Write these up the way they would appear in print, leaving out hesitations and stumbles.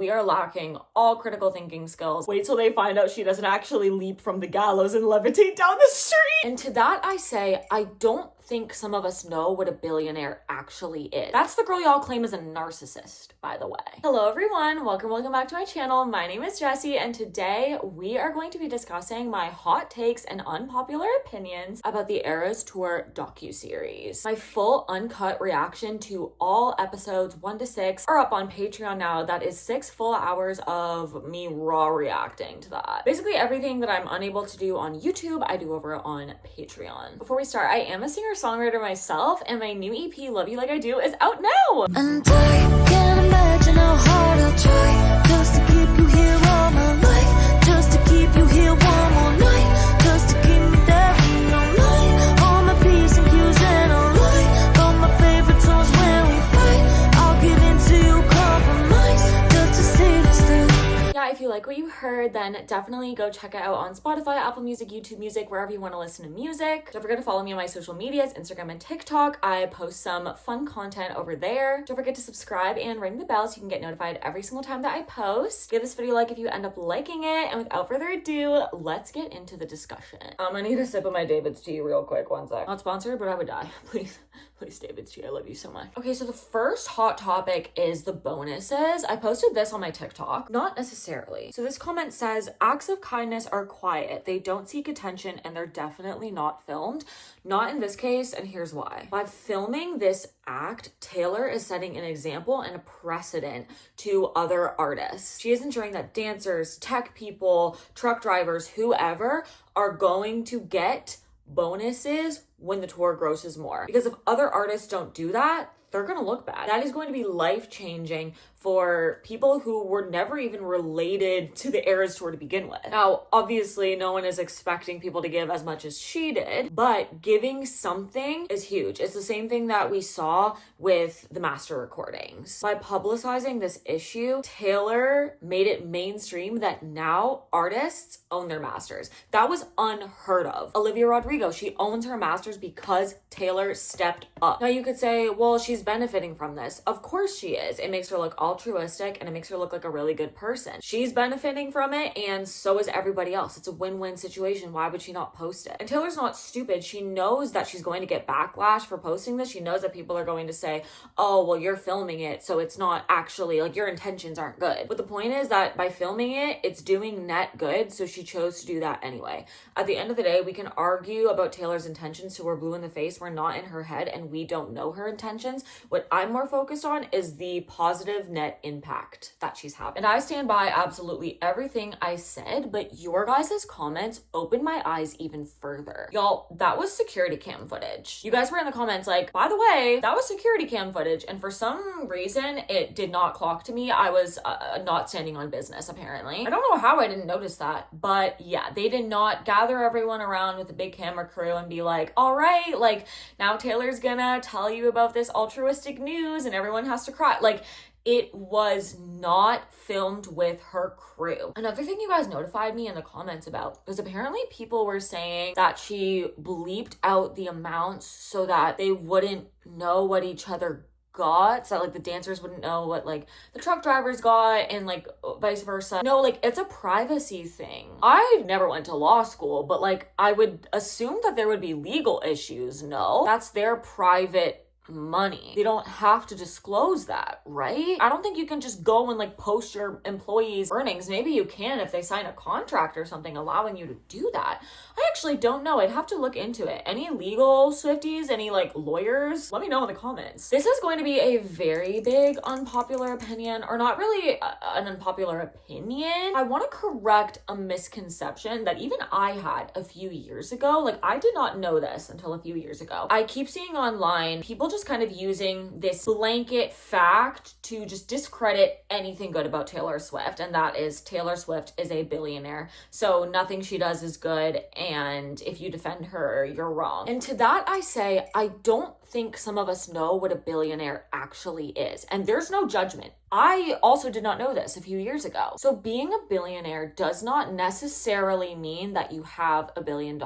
We are lacking all critical thinking skills. Wait till they find out she doesn't actually leap from the gallows and levitate down the street. And to that I say, I don't think some of us know what a billionaire actually is. That's the girl y'all claim is a narcissist, by the way. Hello everyone, welcome back to my channel. My name is Jessie, and today we are going to be discussing my hot takes and unpopular opinions about the Eras Tour docuseries. My full uncut reaction to all episodes 1 to 6 are up on Patreon now. That is 6 full hours of me raw reacting to that. Basically everything that I'm unable to do on YouTube, I do over on Patreon. Before we start, I am a singer-songwriter myself, and my new EP, Love You Like I Do, is out now! And I can't imagine how hard I'll try just to keep you here all my life, just to keep you here one more night, just to keep me there in your night. All my P's and Q's and all right, all my favorite songs when we fight. I'll give in to you, compromise, just to see this through. Yeah, if you like what you heard, then definitely go check it out on Spotify, Apple Music, YouTube Music, wherever you want to listen to music. Don't forget to follow me on my social medias, Instagram and TikTok. I post some fun content over there. Don't forget to subscribe and ring the bell so you can get notified every single time that I post. Give this video a like if you end up liking it. And without further ado, let's get into the discussion. I need a sip of my David's tea real quick. One sec. Not sponsored, but I would die. Please, David's tea. I love you so much. Okay, so the first hot topic is the bonuses. I posted this on my TikTok. Not necessarily. So this comment says, acts of kindness are quiet. They don't seek attention and they're definitely not filmed. Not in this case, and here's why. By filming this act, Taylor is setting an example and a precedent to other artists. She is ensuring that dancers, tech people, truck drivers, whoever are going to get bonuses when the tour grosses more. Because if other artists don't do that, they're gonna look bad. That is going to be life-changing for people who were never even related to the Eras Tour to begin with. Now, obviously, no one is expecting people to give as much as she did, but giving something is huge. It's the same thing that we saw with the master recordings. By publicizing this issue, Taylor made it mainstream that now artists own their masters. That was unheard of. Olivia Rodrigo, she owns her masters because Taylor stepped up. Now you could say, well, she's benefiting from this. Of course she is. It makes her look altruistic and it makes her look like a really good person. She's benefiting from it and so is everybody else. It's a win-win situation. Why would she not post it? And Taylor's not stupid. She knows that she's going to get backlash for posting this. She knows that people are going to say, oh, well, you're filming it, so it's not actually, like, your intentions aren't good. But the point is that by filming it, it's doing net good, so she chose to do that anyway. At the end of the day, we can argue about Taylor's intentions till we're blue in the face. We're not in her head and we don't know her intentions. What I'm more focused on is the positive net impact that she's having. And I stand by absolutely everything I said, but your guys' comments opened my eyes even further. Y'all, that was security cam footage. You guys were in the comments like, by the way, that was security cam footage. And for some reason, it did not clock to me. I was not standing on business, apparently. I don't know how I didn't notice that, but yeah, they did not gather everyone around with a big camera crew and be like, all right, like now Taylor's gonna tell you about this altruistic news and everyone has to cry. Like, it was not filmed with her crew. Another thing you guys notified me in the comments about was apparently people were saying that she bleeped out the amounts so that they wouldn't know what each other got, so that like the dancers wouldn't know what like the truck drivers got and like vice versa. No, like it's a privacy thing. I never went to law school, but like I would assume that there would be legal issues. No, that's their private money. They don't have to disclose that, right? I don't think you can just go and like post your employees' earnings. Maybe you can if they sign a contract or something allowing you to do that. I actually don't know. I'd have to look into it. Any legal Swifties, any like lawyers, let me know in the comments. This is going to be a very big unpopular opinion, or not really an unpopular opinion. I want to correct a misconception that even I had a few years ago. Like, I did not know this until a few years ago. I keep seeing online people just kind of using this blanket fact to just discredit anything good about Taylor Swift, and that is Taylor Swift is a billionaire, so nothing she does is good, and if you defend her, you're wrong. And to that I say, I don't think some of us know what a billionaire actually is, and there's no judgment. I also did not know this a few years ago. So being a billionaire does not necessarily mean that you have $1 billion.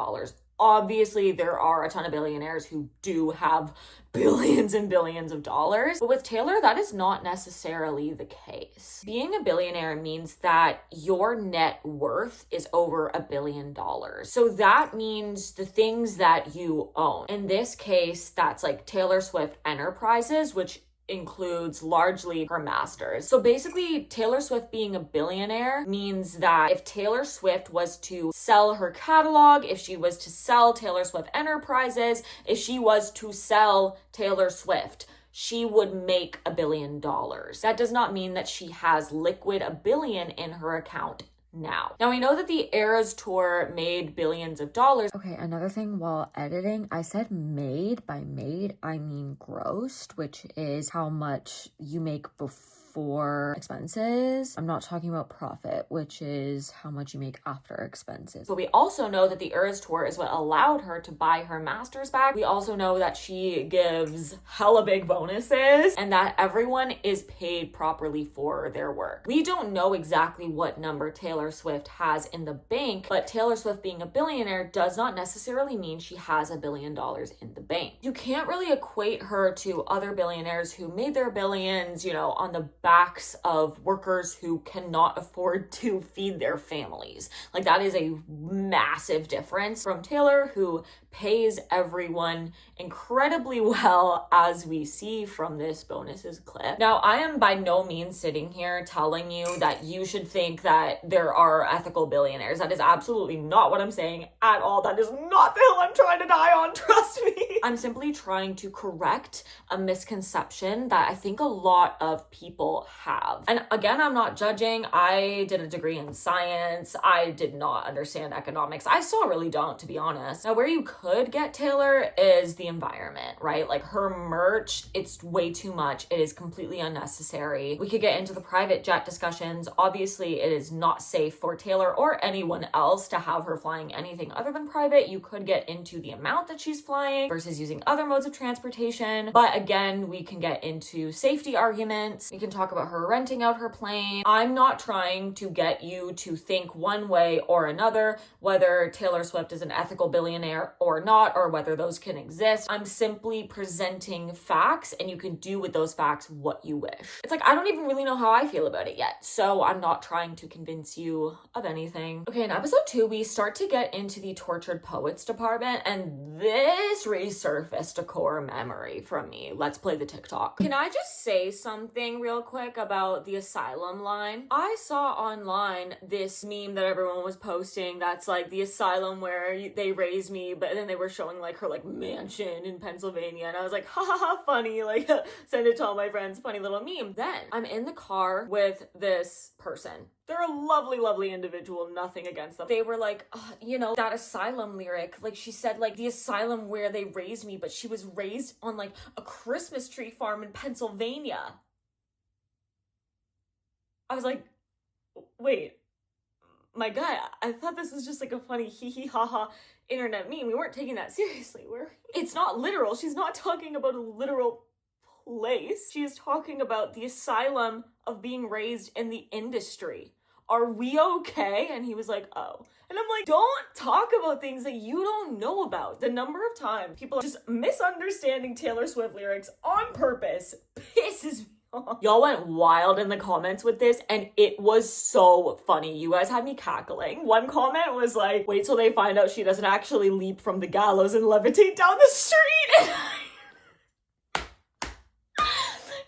Obviously, there are a ton of billionaires who do have billions and billions of dollars. But with Taylor, that is not necessarily the case. Being a billionaire means that your net worth is over $1 billion. So that means the things that you own. In this case, that's like Taylor Swift Enterprises, which includes largely her masters. So basically, Taylor Swift being a billionaire means that if Taylor Swift was to sell her catalog, if she was to sell Taylor Swift Enterprises, if she was to sell Taylor Swift, she would make $1 billion. That does not mean that she has liquid $1 billion in her account now. Now, we know that the Eras Tour made billions of dollars. Okay, another thing while editing, I said made. By made, I mean grossed, which is how much you make before expenses. I'm not talking about profit, which is how much you make after expenses. But we also know that the Eras Tour is what allowed her to buy her masters back. We also know that she gives hella big bonuses and that everyone is paid properly for their work. We don't know exactly what number Taylor Swift has in the bank, but Taylor Swift being a billionaire does not necessarily mean she has $1 billion in the bank. You can't really equate her to other billionaires who made their billions, on the backs of workers who cannot afford to feed their families. Like, that is a massive difference from Taylor, who pays everyone incredibly well, as we see from this bonuses clip. Now, I am by no means sitting here telling you that you should think that there are ethical billionaires. That is absolutely not what I'm saying at all. That is not the hill I'm trying to die on, trust me. I'm simply trying to correct a misconception that I think a lot of people have. And again, I'm not judging. I did a degree in science. I did not understand economics. I still really don't, to be honest. Now, where you could get Taylor is the environment, right? Like, her merch, it's way too much. It is completely unnecessary. We could get into the private jet discussions. Obviously, it is not safe for Taylor or anyone else to have her flying anything other than private. You could get into the amount that she's flying versus using other modes of transportation. But again, we can get into safety arguments. We can talk about her renting out her plane. I'm not trying to get you to think one way or another, whether Taylor Swift is an ethical billionaire or not, or whether those can exist. I'm simply presenting facts, and you can do with those facts what you wish. It's like, I don't even really know how I feel about it yet, so I'm not trying to convince you of anything. Okay, in episode 2, we start to get into the tortured poets department, and this resurfaced a core memory from me. Let's play the TikTok. Can I just say something real quick about the asylum line? I saw online this meme that everyone was posting that's like the asylum where they raised me, but then they were showing like her like mansion in Pennsylvania, and I was like, ha ha ha, funny, like send it to all my friends, funny little meme. Then I'm in the car with this person. They're a lovely, lovely individual, nothing against them. They were like, that asylum lyric, like she said, like the asylum where they raised me, but she was raised on like a Christmas tree farm in Pennsylvania. I was like, wait, my guy, I thought this was just like a funny hee hee ha ha internet meme. We weren't taking that seriously, were we? It's not literal. She's not talking about a literal place. She is talking about the asylum of being raised in the industry. Are we okay? And he was like, oh. And I'm like, don't talk about things that you don't know about. The number of times people are just misunderstanding Taylor Swift lyrics on purpose pisses me. Y'all went wild in the comments with this, and it was so funny. You guys had me cackling. One comment was like, wait till they find out she doesn't actually leap from the gallows and levitate down the street.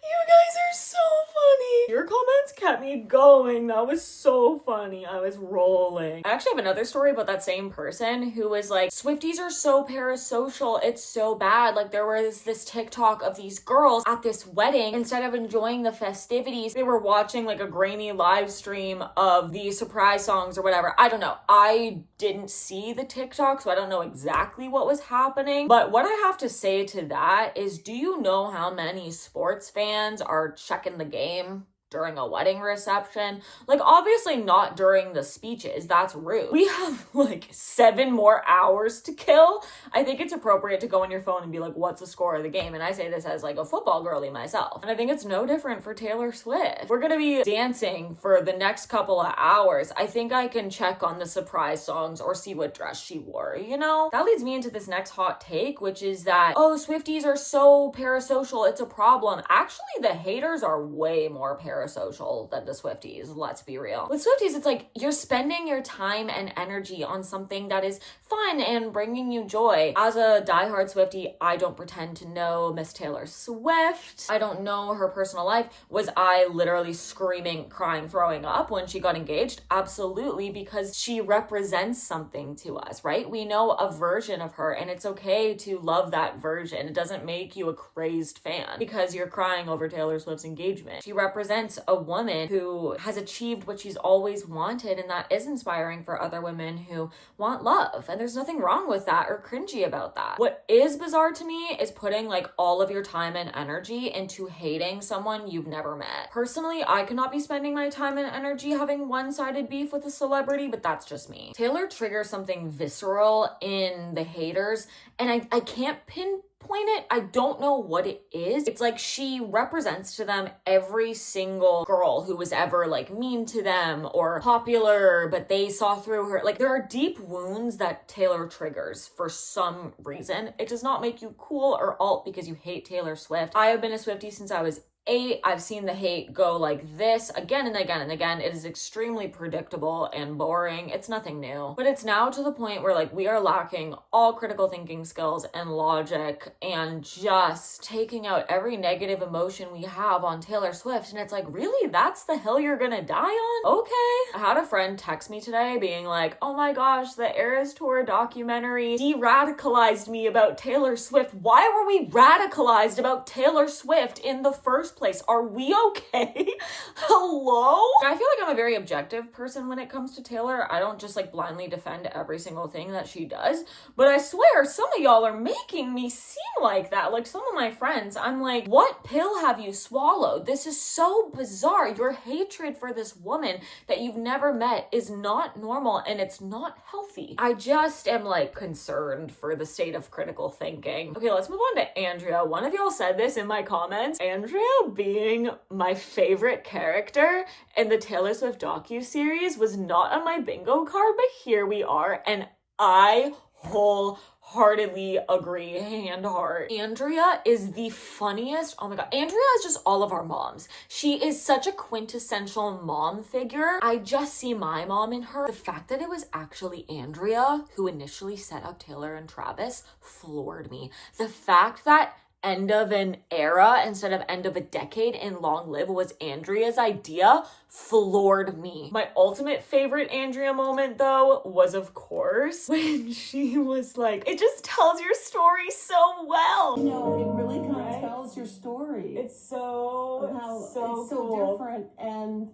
You guys are so funny. Your comments kept me going. That was so funny. I was rolling. I actually have another story about that same person who was like, Swifties are so parasocial. It's so bad. Like, there was this TikTok of these girls at this wedding. Instead of enjoying the festivities, they were watching like a grainy live stream of the surprise songs or whatever. I don't know. I didn't see the TikTok, so I don't know exactly what was happening. But what I have to say to that is, do you know how many sports fans are checking the game during a wedding reception. Like, obviously not during the speeches. That's rude. We have like 7 more hours to kill. I think it's appropriate to go on your phone and be like, what's the score of the game? And I say this as like a football girly myself. And I think it's no different for Taylor Swift. We're gonna be dancing for the next couple of hours. I think I can check on the surprise songs or see what dress she wore, you know? That leads me into this next hot take, which is that, oh, Swifties are so parasocial, it's a problem. Actually, the haters are way more parasocial than the Swifties, let's be real. With Swifties, it's like you're spending your time and energy on something that is fun and bringing you joy. As a diehard Swiftie, I don't pretend to know Miss Taylor Swift. I don't know her personal life. Was I literally screaming, crying, throwing up when she got engaged? Absolutely, because she represents something to us, right? We know a version of her, and it's okay to love that version. It doesn't make you a crazed fan because you're crying over Taylor Swift's engagement. She represents a woman who has achieved what she's always wanted, and that is inspiring for other women who want love. And there's nothing wrong with that or cringy about that. What is bizarre to me is putting like all of your time and energy into hating someone you've never met. Personally, I could not be spending my time and energy having one-sided beef with a celebrity, but that's just me. Taylor triggers something visceral in the haters, and I can't pinpoint it. I don't know what it is. It's like she represents to them every single girl who was ever like mean to them or popular, but they saw through her. Like, there are deep wounds that Taylor triggers for some reason. It does not make you cool or alt because you hate Taylor Swift. I have been a Swiftie since I was 8. I've seen the hate go like this again and again and again. It is extremely predictable and boring. It's nothing new. But it's now to the point where like we are lacking all critical thinking skills and logic and just taking out every negative emotion we have on Taylor Swift. And it's like, really? That's the hill you're gonna die on? Okay. I had a friend text me today being like, oh my gosh, the Eras Tour documentary de-radicalized me about Taylor Swift. Why were we radicalized about Taylor Swift in the first place? Are we okay? Hello? I feel like I'm a very objective person when it comes to Taylor. I don't just like blindly defend every single thing that she does, but I swear some of y'all are making me seem like that. Like some of my friends, I'm like, what pill have you swallowed? This is so bizarre. Your hatred for this woman that you've never met is not normal and it's not healthy. I just am like concerned for the state of critical thinking. Okay, let's move on to Andrea. One of y'all said this in my comments. Andrea being my favorite character in the Taylor Swift docuseries was not on my bingo card, but here we are, and I wholeheartedly agree, hand heart. Andrea is the funniest. Oh my god, Andrea is just all of our moms. She is such a quintessential mom figure. I just see my mom in her. The fact that it was actually Andrea who initially set up Taylor and Travis floored me. The fact that end of an era instead of end of a decade in Long Live was Andrea's idea floored me. My ultimate favorite Andrea moment though was of course when she was like, it just tells your story so well. No, it really kind of tells your story. It's so cool. Different and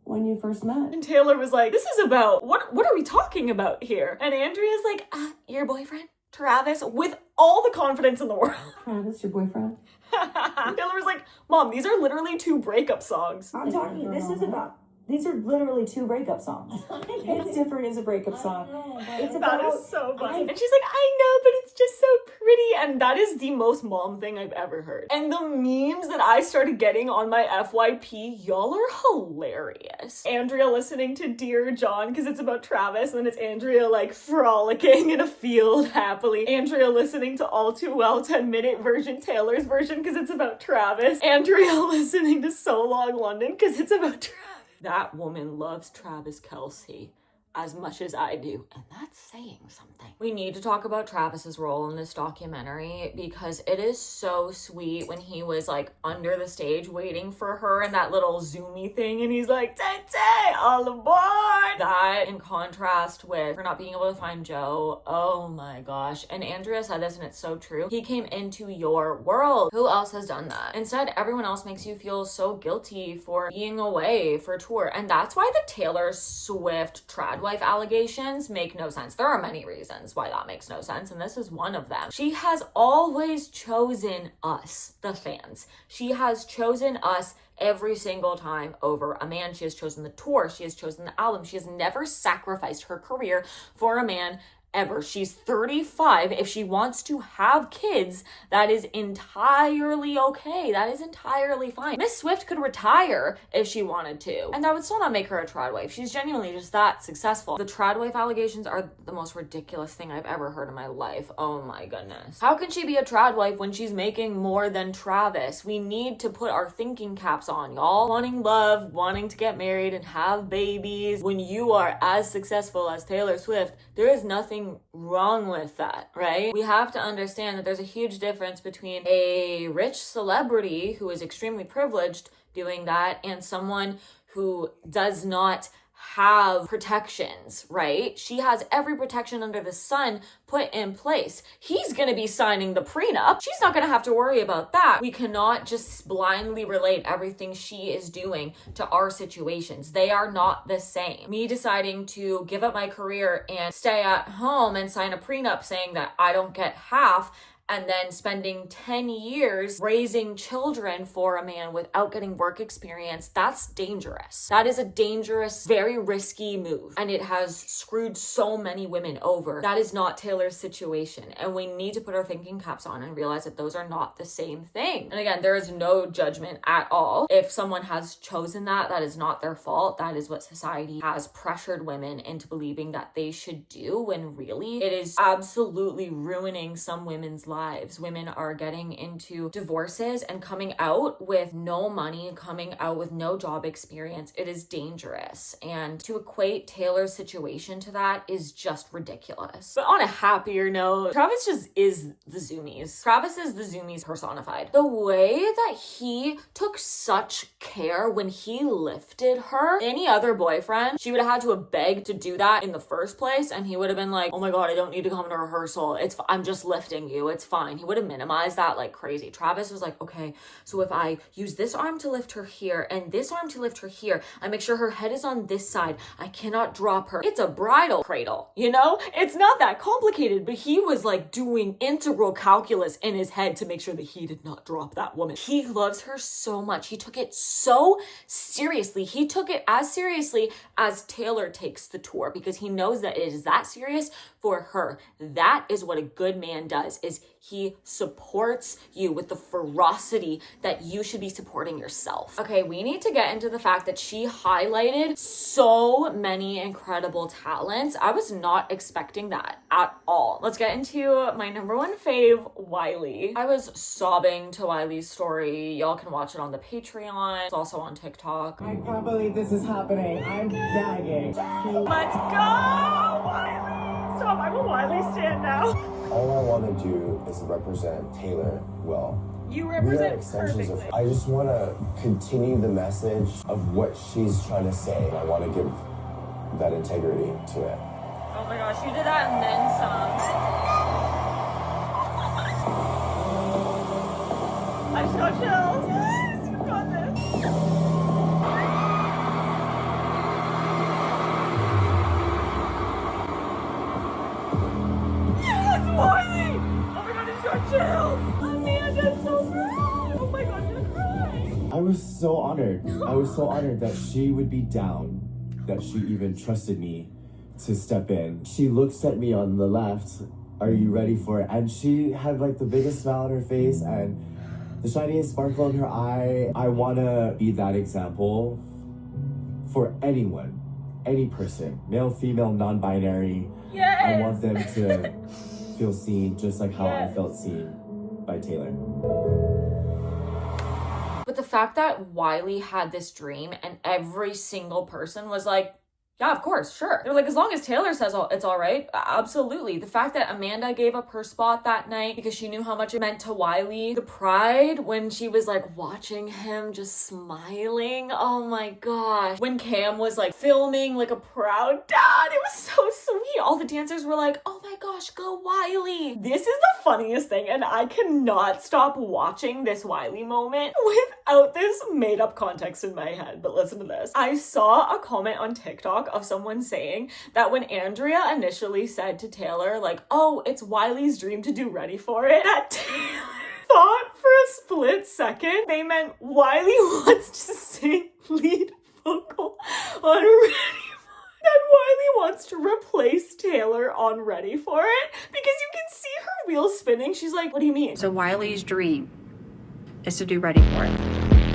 when you first met. And Taylor was like, this is about, what are we talking about here? And Andrea's like, your boyfriend? Travis, with all the confidence in the world. Travis, your boyfriend? Taylor was like, Mom, these are literally 2 breakup songs. I'm talking, these are literally 2 breakup songs. It's different as a breakup song. It's about, that is so funny. And she's like, I know, but it's just so pretty. And that is the most mom thing I've ever heard. And the memes that I started getting on my FYP, y'all are hilarious. Andrea listening to Dear John because it's about Travis, and then it's Andrea like frolicking in a field happily. Andrea listening to All Too Well 10-minute version, Taylor's version because it's about Travis. Andrea listening to So Long London because it's about Travis. That woman loves Travis Kelce as much as I do, and that's saying something. We need to talk about Travis's role in this documentary because it is so sweet when he was like under the stage waiting for her and that little zoomy thing, and he's like, Tay, all aboard! That in contrast with her not being able to find Joe, oh my gosh. And Andrea said this and it's so true. He came into your world. Who else has done that? Instead, everyone else makes you feel so guilty for being away for tour, and that's why the Taylor Swift trad wife allegations make no sense. There are many reasons why that makes no sense, and this is one of them. She has always chosen us, the fans. She has chosen us every single time over a man. She has chosen the tour. She has chosen the album. She has never sacrificed her career for a man ever. She's 35. If she wants to have kids, that is entirely okay. That is entirely fine. Miss Swift could retire if she wanted to, and that would still not make her a trad wife. She's genuinely just that successful. The trad wife allegations are the most ridiculous thing I've ever heard in my life. Oh my goodness. How can she be a trad wife when she's making more than Travis? We need to put our thinking caps on, y'all. Wanting love, wanting to get married and have babies. When you are as successful as Taylor Swift, there is nothing wrong with that, right? We have to understand that there's a huge difference between a rich celebrity who is extremely privileged doing that and someone who does not have protections, right? She has every protection under the sun put in place. He's gonna be signing the prenup. She's not gonna have to worry about that. We cannot just blindly relate everything she is doing to our situations. They are not the same. Me deciding to give up my career and stay at home and sign a prenup saying that I don't get half, and then spending 10 years raising children for a man without getting work experience, that's dangerous. That is a dangerous, very risky move. And it has screwed so many women over. That is not Taylor's situation. And we need to put our thinking caps on and realize that those are not the same thing. And again, there is no judgment at all. If someone has chosen that, that is not their fault. That is what society has pressured women into believing that they should do, when really it is absolutely ruining some women's lives. Women are getting into divorces and coming out with no money, coming out with no job experience. It is dangerous. And to equate Taylor's situation to that is just ridiculous. But on a happier note, Travis just is the Zoomies. Travis is the Zoomies personified. The way that he took such care when he lifted her, any other boyfriend, she would have had to have begged to do that in the first place, and he would have been like, oh my god, I don't need to come to rehearsal. I'm just lifting you. It's fine. He would have minimized that like crazy. Travis was like, okay, so if I use this arm to lift her here and this arm to lift her here, I make sure her head is on this side. I cannot drop her. It's a bridal cradle, you know? It's not that complicated, but he was like doing integral calculus in his head to make sure that he did not drop that woman. He loves her so much. He took it so seriously. He took it as seriously as Taylor takes the tour, because he knows that it is that serious for her. That is what a good man does, is he supports you with the ferocity that you should be supporting yourself. Okay, we need to get into the fact that she highlighted so many incredible talents. I was not expecting that at all. Let's get into my number one fave, Wiley. I was sobbing to Wiley's story. Y'all can watch it on the Patreon. It's also on TikTok. I can't believe this is happening. I'm gagging. Let's go, Wiley! Stop, I'm a Wiley stan now. All I want to do is represent Taylor well. You We are represent extensions perfectly. of. I just want to continue the message of what she's trying to say. I want to give that integrity to it. Oh my gosh, you did that and then some. I'm so chills. Yes, you got this. Wiley! Oh my god, it's got chills! Amanda's so proud! Oh my god, I'm gonna cry! I was so honored. I was so honored that she would be down, that she even trusted me to step in. She looks at me on the left, are you ready for it? And she had like the biggest smile on her face and the shiniest sparkle in her eye. I wanna be that example for anyone, any person, male, female, non-binary. Yes! I want them to feel seen just like how I felt seen by Taylor. But the fact that Wiley had this dream and every single person was like, yeah, of course, sure. They're like, as long as Taylor says it's all right, absolutely. The fact that Amanda gave up her spot that night because she knew how much it meant to Wiley. The pride when she was like watching him just smiling. Oh my gosh. When Cam was like filming like a proud dad, it was so sweet. All the dancers were like, oh my gosh, go Wiley. This is the funniest thing, and I cannot stop watching this Wiley moment without this made up context in my head. But listen to this. I saw a comment on TikTok of someone saying that when Andrea initially said to Taylor, like, oh, it's Wiley's dream to do Ready for It, that Taylor thought for a split second, they meant Wiley wants to sing lead vocal on Ready that Wiley wants to replace Taylor on Ready for It, because you can see her wheels spinning. She's like, what do you mean? So Wiley's dream is to do Ready for It.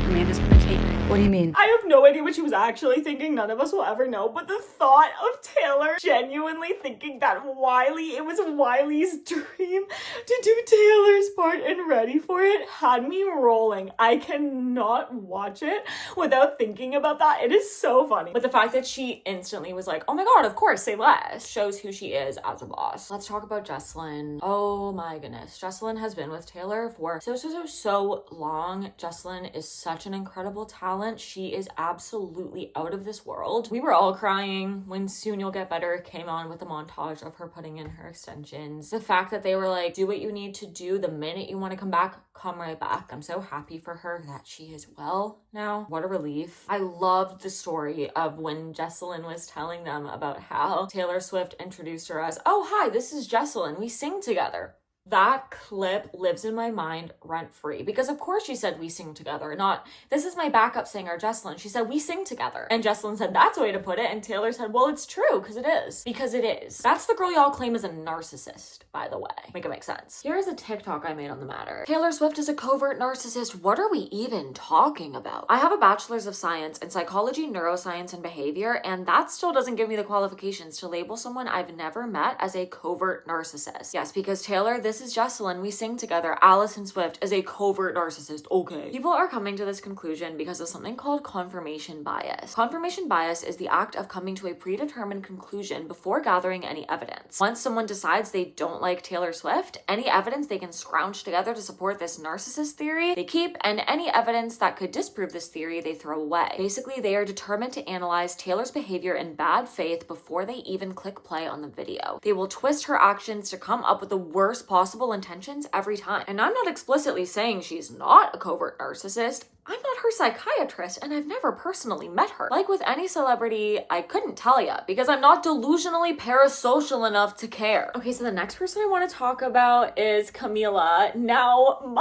Amanda's gonna take it. What do you mean? I have no idea what she was actually thinking. None of us will ever know. But the thought of Taylor genuinely thinking that it was Wiley's dream to do Taylor's part in Ready for It had me rolling. I cannot watch it without thinking about that. It is so funny. But the fact that she instantly was like, oh my God, of course, say less, shows who she is as a boss. Let's talk about Jessalyn. Oh my goodness. Jessalyn has been with Taylor for so long. Jessalyn is such an incredible talent. She is absolutely out of this world. We were all crying when Soon You'll Get Better came on with a montage of her putting in her extensions. The fact that they were like, do what you need to do. The minute you want to come back, come right back. I'm so happy for her that she is well now. What a relief. I loved the story of when Jessalyn was telling them about how Taylor Swift introduced her as, oh, hi, this is Jessalyn. We sing together. That clip lives in my mind rent-free, because of course she said we sing together, not this is my backup singer Jessalyn. She said we sing together, and Jessalyn said that's a way to put it, and Taylor said, well, it's true, because it is. Because it is. That's the girl y'all claim is a narcissist, by the way. Make it make sense. Here's a TikTok I made on the matter. Taylor Swift is a covert narcissist. What are we even talking about? I have a bachelor's of science in psychology, neuroscience, and behavior, and that still doesn't give me the qualifications to label someone I've never met as a covert narcissist. Yes, because Taylor, this is Jessalyn, we sing together. Allison Swift is a covert narcissist. Okay. People are coming to this conclusion because of something called confirmation bias. Confirmation bias is the act of coming to a predetermined conclusion before gathering any evidence. Once someone decides they don't like Taylor Swift, any evidence they can scrounge together to support this narcissist theory, they keep, and any evidence that could disprove this theory, they throw away. Basically, they are determined to analyze Taylor's behavior in bad faith before they even click play on the video. They will twist her actions to come up with the worst possible intentions every time. And I'm not explicitly saying she's not a covert narcissist. I'm not her psychiatrist, and I've never personally met her. Like with any celebrity, I couldn't tell ya, because I'm not delusionally parasocial enough to care. Okay, so the next person I want to talk about is Camila. Now,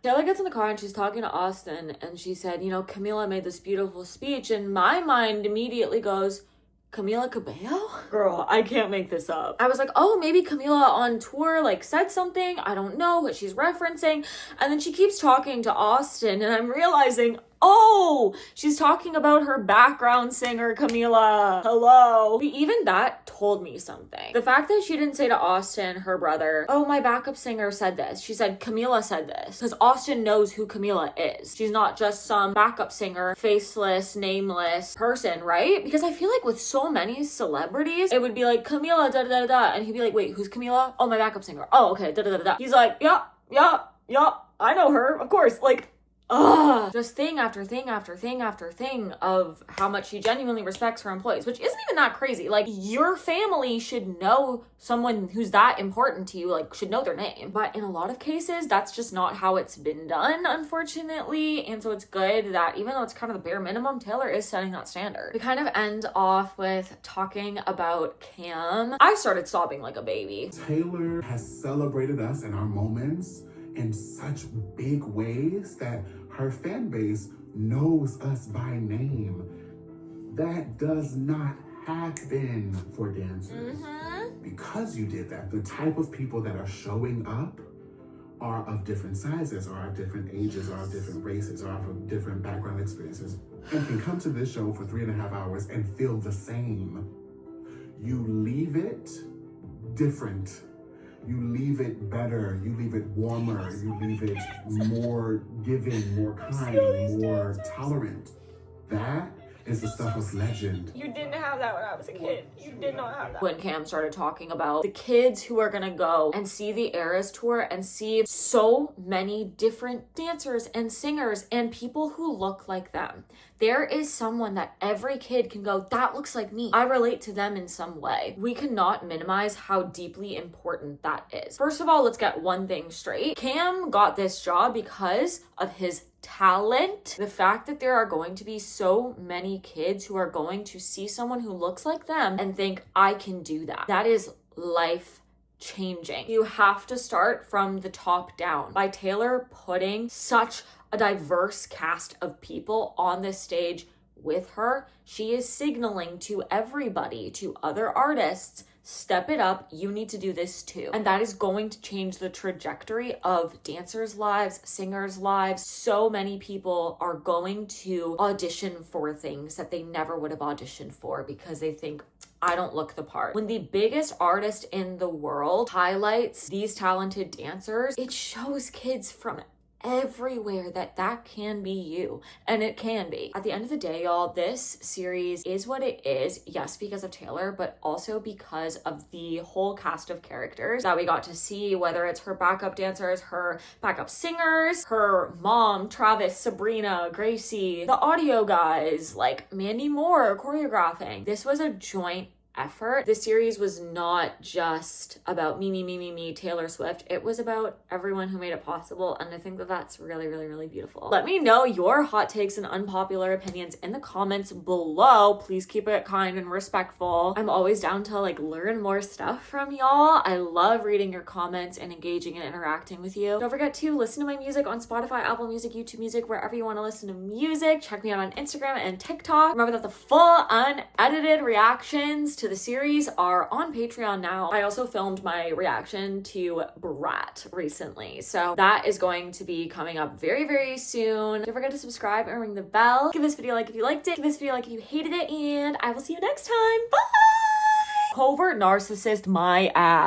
Taylor gets in the car and she's talking to Austin, and she said, you know, Camila made this beautiful speech, and my mind immediately goes, Camila Cabello? Girl, I can't make this up. I was like, oh, maybe Camila on tour like said something. I don't know what she's referencing. And then she keeps talking to Austin, and I'm realizing, oh, she's talking about her background singer, Camila. Hello. Even that told me something. The fact that she didn't say to Austin, her brother, oh, my backup singer said this. She said, Camila said this. Because Austin knows who Camila is. She's not just some backup singer, faceless, nameless person, right? Because I feel like with so many celebrities, it would be like, Camila, da da da da. And he'd be like, wait, who's Camila? Oh, my backup singer. Oh, okay, da da da da. He's like, yeah, I know her. Of course, like, just thing after thing after thing after thing of how much she genuinely respects her employees, which isn't even that crazy. Like, your family should know someone who's that important to you, like, should know their name. But in a lot of cases, that's just not how it's been done, unfortunately. And so it's good that even though it's kind of the bare minimum, Taylor is setting that standard. We kind of end off with talking about Cam. I started sobbing like a baby. Taylor has celebrated us in our moments in such big ways that her fan base knows us by name. That does not happen for dancers. Because you did that, the type of people that are showing up are of different sizes, are of different ages, are of different races, are of different background experiences, and can come to this show for 3.5 hours and feel the same. You leave it different. You leave it better, you leave it warmer, you leave it more giving, more kind, more tolerant. That is the stuff of legend. You didn't have that when I was a kid. You did not have that. When Cam started talking about the kids who are gonna go and see the Eras Tour and see so many different dancers and singers and people who look like them. There is someone that every kid can go, that looks like me. I relate to them in some way. We cannot minimize how deeply important that is. First of all, let's get one thing straight. Cam got this job because of his talent. The fact that there are going to be so many kids who are going to see someone who looks like them and think, I can do that. That is life changing. You have to start from the top down. By Taylor putting such a diverse cast of people on this stage with her, she is signaling to everybody, to other artists, step it up, you need to do this too. And that is going to change the trajectory of dancers' lives, singers' lives. So many people are going to audition for things that they never would have auditioned for because they think, I don't look the part. When the biggest artist in the world highlights these talented dancers, it shows kids from everywhere that can be you, and it can be. At the end of the day, y'all, this series is what it is, yes, because of Taylor, but also because of the whole cast of characters that we got to see, whether it's her backup dancers, her backup singers, her mom, Travis, Sabrina, Gracie, the audio guys, like Mandy Moore choreographing. This was a joint effort. This series was not just about me, Taylor Swift. It was about everyone who made it possible, and I think that that's really, really, really beautiful. Let me know your hot takes and unpopular opinions in the comments below. Please keep it kind and respectful. I'm always down to like learn more stuff from y'all. I love reading your comments and engaging and interacting with you. Don't forget to listen to my music on Spotify, Apple Music, YouTube Music, wherever you want to listen to music. Check me out on Instagram and TikTok. Remember that the full unedited reactions to the series are on Patreon now. I also filmed my reaction to Brat recently, so that is going to be coming up very, very soon. Don't forget to subscribe and ring the bell. Give this video a like if you liked it. Give this video a like if you hated it, and I will see you next time. Bye! Covert narcissist, my ass.